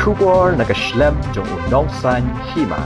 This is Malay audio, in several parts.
Kubor nakaslem jong unongsan hima.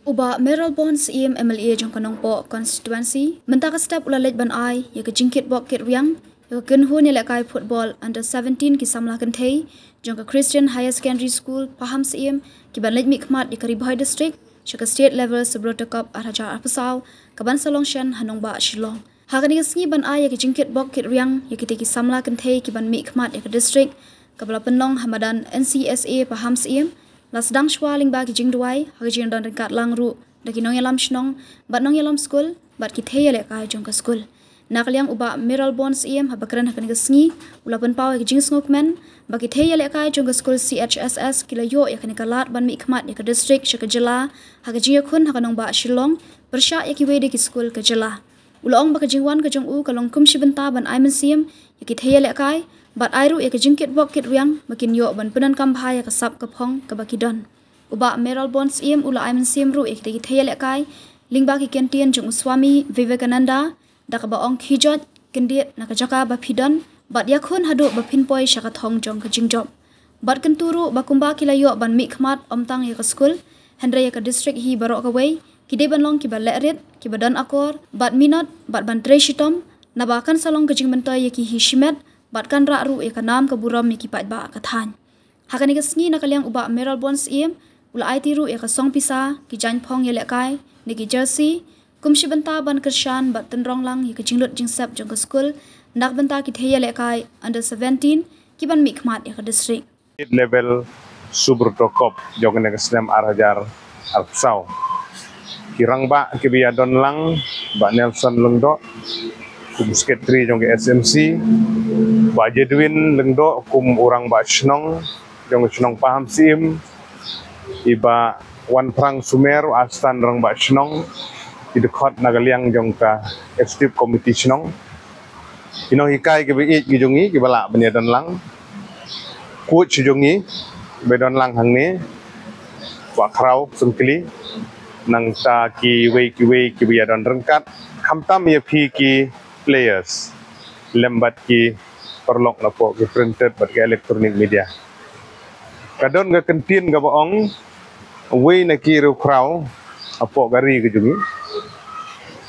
Uba Meral Bonds EM MLA jong kanongpo constituency mentaka step ulalej ban ai ya ke jingkit bok kit riang ya ke kenhu ni lekai football under 17 ki samla kan thei jong ka Christian Higher Secondary School paham EM ki ban lej mikmat di Karibhai district shaka state level Subrata Cup araja apasau ka ban salong shan hanong ba Shillong hakani ngi ban ai ya ke jingkit bok kit riang ya ki samla kan thei ki ban mikmat ya ke district kabla penlong Hamadan NCSA paham EM Lasdang shwaling ba ki jingduai ha jing dan kat langru daki nong yalam shnong bat nong yalam school bat ki theyale ka jong ka school nakaliang uba Meral Bonds EM ha bakran ha kan sngi ulapan paw ki jing snokmen ba ki theyale ka jong ka school CHSS kila yo ya kan kalat ban mi khmat ya ka district shaka jila ha ka jing khun ha kanong ba Shillong persha ya ki wede ki school ka jila ulong ba ka jingwan ka jong u kalong kum shibenta ban aimen SIM ya ki theyale ka Bat airu ya ke jingkit bok kit riang makin yo ban penan kampha ya ke sap ke phong ke bakidon. Uba Meral Bonds EM ula aimen SIM ru ek tegi theyale kai lingba ki kentien jong Swami Vivekananda da ka ba ong khijot kendiet na ka jaka ba pidon bat yakhun hadu ba pinpoi shaka thong jong ka jingjob. Bat kenturu ba kumba kila yo ban mi khmat omtang ya ke school hendra ya ke district hi barok ka wei ki de ban long ki ba lerit ki badan akor bat minot bat ban treshitom na ba kan salong ka jing mentai ya ki hi shimet Batkan ru ya kanam ke buram ya kipat ba kathan. Hakani ke sngi nakaliang uba Meral Bonds EM ula IT ru ya ka song pisa ki jan phong ya lekai ni ki jersey kumshi benta ban kershan bat tenrong lang ya ke jinglut jingsap jong ke school nak benta ki theya lekai under 17 ki ban mikmat ya ke district. Level Subrata Cup jong ne kesem arajar alsau. Kirang ba ki biya don lang ba Nelson Lengdo kum sekretari jong ke SMC Ba Jedwin lengdo kum orang ba Shnong jong Shnong paham SIM iba wan prang sumer astan rang ba Shnong di dekat nagaliang jong ka executive committee Shnong ino hikai ke bi ki jongi ki bala benedan lang coach jongi bedon lang hang ni wa krau sungkli nang ta ki wei ki bi don rengkat khamtam ye phi ki players lembat ki perlok lapo ke printed bat ke electronic media kadon ga kentin ga baong we na ki ru krau apo gari ke jungi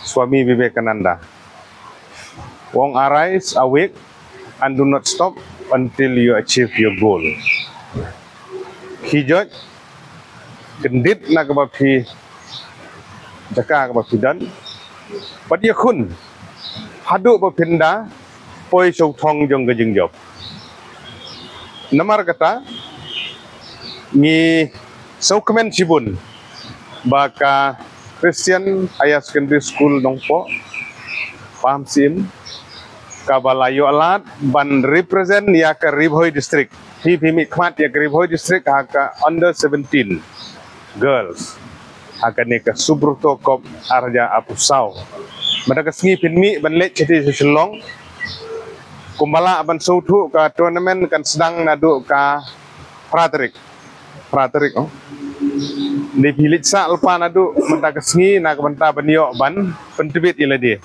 Swami Vivekananda wong arise awake and do not stop until you achieve your goal hijot kendit na ka bapi jaka ka bapi dan padia khun hadu bapinda poi sou thong jong ke jingjob namar kata ni sou kemen sibun baka Christian Higher Secondary School nongpo paham SIM kabalayo alat ban represent ya ke Ribhoi district hi mi khmat ya ke Ribhoi district ha ka under 17 girls ha ka ne ka Subrata Cup arja apusau Mada kesngi pinmi ban lek cheti Shillong kumbala ban sautu ka tournament kan sedang nadu ka praterik oh di pilit sa alpa nadu mada kesngi nak benta banyo ban pentibit ila dia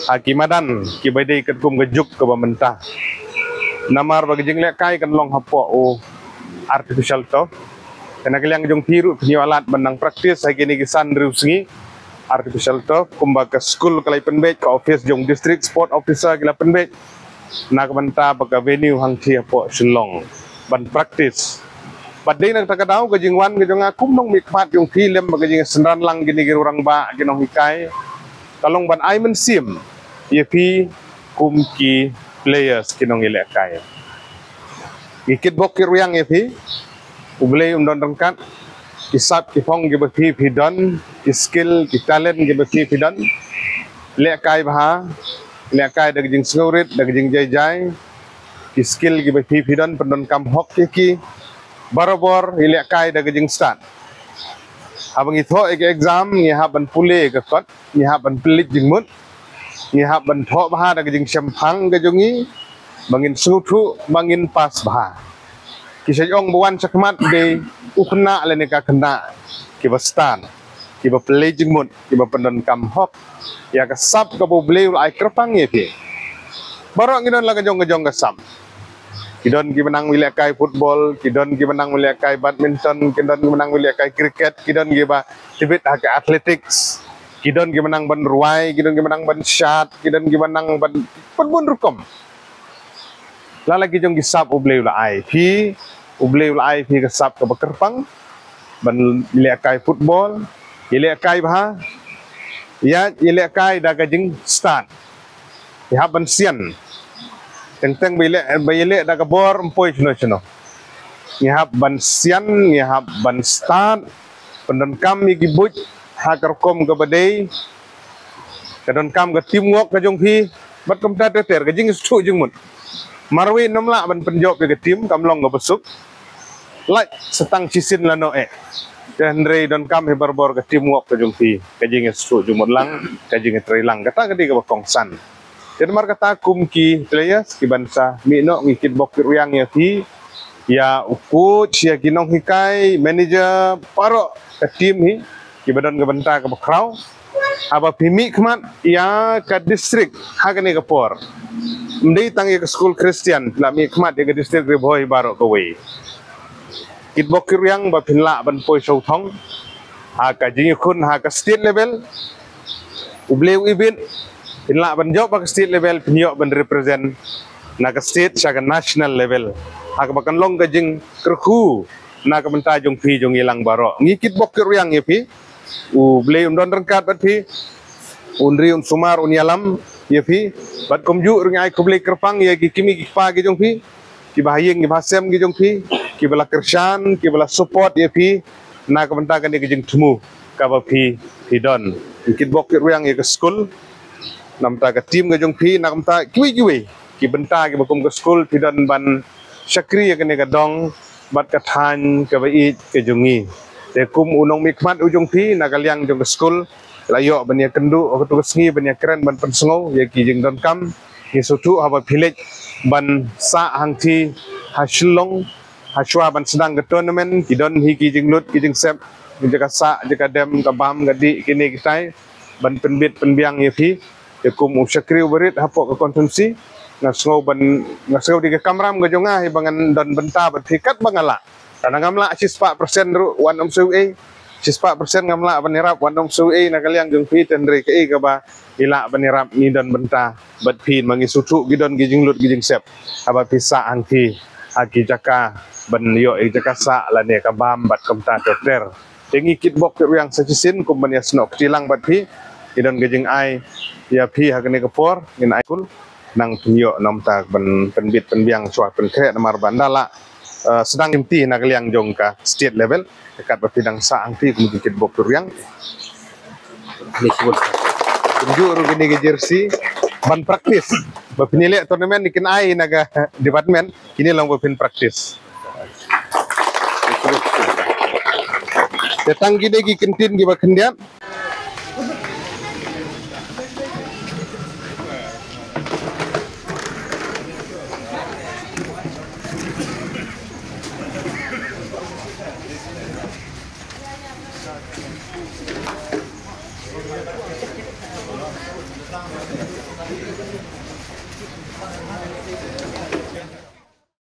hakimadan ki bade ketum gejuk ke bamenta namar bagi jing lek kai kan long hapo o artificial to kana kaliang jong tiru pinyo alat bandang praktis hagi ni kisan riusngi artificial to kumba ke school kalai penbet ke office jong district sport officer kala penbet nak benta baka venue hang thi po Shillong ban practice badai nak takadau ke jingwan ke jong akum nong mikmat jong film baka jing senran lang gini ge orang ba ginong hikai kalong ban aimen SIM yepi kum ki players kinong ilekai ikit bokir yang yepi ublei undon rengkat kisap ki phong ge bathi pidon ki skill ki talent ge bathi pidon lekai bha lekai dag jing sngorit dag jing jai ki skill ge bathi pidon pendon kam hok ki barobor lekai dag jing start abang itho ek exam ngi haban pule ke kot ngi haban pelit jing mut ngi haban tho bha dag jing sempang ge jongi bangin sutu bangin pas bha kisayong buwan sakmat de ukna le ka kena ki bastan ki ba pledging mut ki ba pendon kam hok ya ka sap ka bo bleu ai krapang ye pi barok nginon la gajong gajong ka sam Kidon gi menang wilayah kai football, kidon gi menang wilayah kai badminton, kidon gi menang wilayah kai cricket, kidon gi ba tibet hak athletics, kidon gi menang ban ruai, kidon gi menang ban shot, kidon gi menang ban pun rukom. Lagi jong gi sap ubleu la ai phi, ubleu la ai phi ke sap ke bekerpang ban wilayah kai football, wilayah kai bah ya wilayah kai da gajing start. Ya ban sian. Tentang bilik dah kebor empoi cino. Ngihap ban sian, ngihap ban start, pendon kam gi buj hakar kom ke badai. Kadon kam ke teamwork ke jong phi, bat kom ta ter ke jing stu jing mut. Marwi namla ban penjawab ke tim kam long ke besuk. Like setang cisin lano Dan rei don kam he barbor ke teamwork ke jong phi, ke jing stu jing mut lang, ke jing trilang kata ke di ke bakongsan. Jadi marga takum ki players ki bansa mino ngikit bokir uyang ya ki ya coach ya kinong hikai manager paro ke tim hi ki badan ke benta ke bakrau aba pimi kmat ya ke distrik hagani ke por mdei tangi ke school Christian lami kmat ya ke distrik Riboy baro ke we kit bokir uyang ba pinla ban poi shau thong ha ka jingi khun ha ka state level ubleu ibin Inla banjok bak state level penyok ban represent naga state saga national level. Hak bakan long gajing kerhu naga benta jong pi jong ilang baro. Ngikit bokir yang ye pi. U blei don rengkat bat pi. Unri sumar yalam ye pi. Bat komju rengai ko blei kerpang ye kimi ki pa gi jong pi. Ki bahayeng ki basem gi jong pi. Ki bala kershan, ki bala support ye pi. Naga benta kan ye gajing temu ka ba pi hidon. Ngikit bokir yang ye ke school. Namta ke tim ke jong pi nak namta kiwi ki benta ki bakum ke school pidan ban syakri ke ne ke dong bat ke than ke bai ke jongi te kum unong mikmat ujung pi nak liang jong ke school layo bania kendu ke tu sengi bania keren ban pensengau ye ki jing don kam ki sutu haba village ban sa hangti haslong haswa ban sedang ke tournament ki don hi ki jing lut ki jing sep jaga sa jaga dem ka bam gadi kini kitai ban penbit penbiang ye pi kum usyakri uberit hapok ke konsumsi ngasngau ngasngau di kamram ke jonga hibangan dan benta bertikat bangala karena ngamla 4% ru wan su e 4% ngamla banirap wan su e nakaliang jong pi tendre ke ke ba ila banirap ni dan benta bat pin mangi sutu gidon gijing lut gijing sep aba pisa angki aki jaka ban yo jaka sa la ne ka bam bat kamta ter tengi kit bok yang sejisin kum ban yasno kecilang bat pi idon gijing ai ya pi hakane kapor ngin aikul nang pinyo nomta ben penbit penbiang suat penkret namar bandala sedang imti nak liang jong ka state level dekat bapidang sa angti kumukit bokur yang disebut tunjuk rugini ke jersey ban praktis bapinilek tournament dikin ai naga department kini lang bapin praktis datang gini ki kentin gi bakendian